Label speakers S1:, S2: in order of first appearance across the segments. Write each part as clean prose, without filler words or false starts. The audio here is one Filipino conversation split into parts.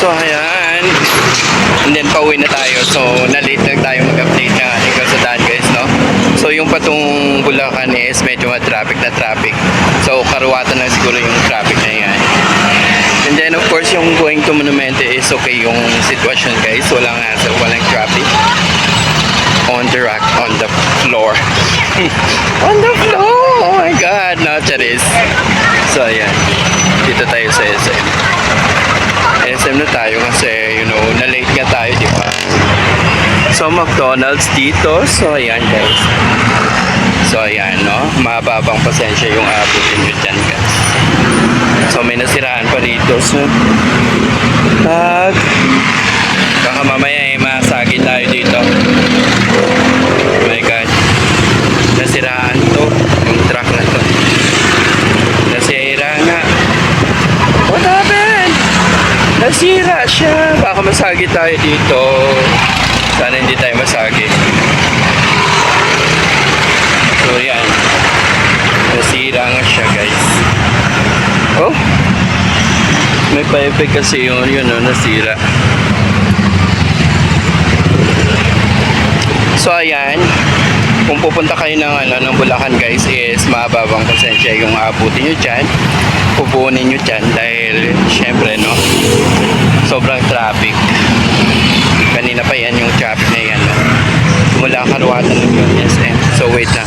S1: So, ayan. And then, pauwi na tayo. So, na-late lang tayo mag-update ng ating kasadaan, guys, no? So, yung patong Bulacan is medyo traffic na traffic. So, karuwatan lang siguro yung traffic na yan. And then, of course, yung going to Monumente is okay yung sitwasyon, guys. Walang hassle, walang traffic. On the rack, on the floor. On the floor! Oh my God! No, Charis. So, ayan. Dito tayo sa SM. SM na tayo kasi, you know, na-late nga tayo, di ba? So, McDonald's dito. So, ayan, guys. So, ayan, no? Mababang pasensya yung abutin nyo dyan, guys. So, may nasiraan pa dito. So, baka mamaya masagi tayo dito. Oh my God. Nasiraan to. Yung truck na to. Nasira nga. What happened? Nasira siya. Baka masagi tayo dito. Sana hindi tayo masagi. So yan. Nasira nga siya, guys. Oh. May pa-effect kasi yun, no, nasira. So ayan, kung pupunta kayo ng Bulacan, guys, is mababang pasensya yung aabutin nyo dyan, pupunin nyo dyan dahil syempre, no, sobrang traffic. Kanina pa yan yung traffic na yan, no? Mula karuwatan lang yung SM. So wait na.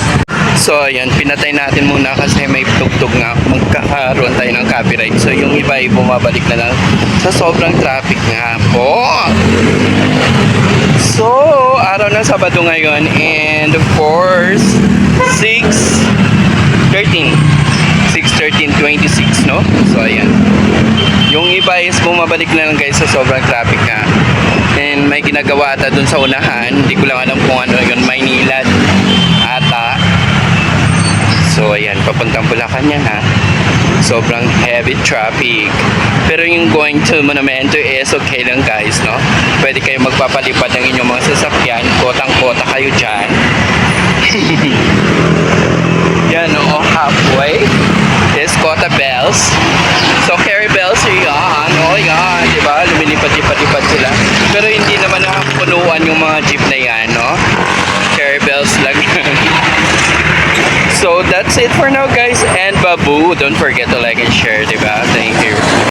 S1: So ayan, pinatay natin muna kasi may tugtog nga, magkakaroon tayo ng copyright. So yung iba ay bumabalik na lang sa sobrang traffic nga po. So, araw ng Sabado ngayon, and of course, 6/13/26, no? So, ayan. Yung iba is bumabalik na lang, guys, sa sobrang traffic nga. And may ginagawa ata dun sa unahan. Hindi ko lang alam kung ano yun, Maynila ata. So, ayan, papuntang Bulacan yan, ha? Sobrang heavy traffic. Pero yung going to Monumento is okay lang, guys, no? Pwede kayo magpapalipad ng inyong mga sasakyan. Kotang-kota kayo dyan. Yan, o, halfway is Kota Bells. So, Carry Bells, yan. O, yan, diba? Lumilipad-lipad-lipad sila. Pero hindi naman nakapunuan yung mga jeep na yan, no? Carry Bells lang. So, that's it for now, guys. And babu, don't forget to like and share, diba? Thank you.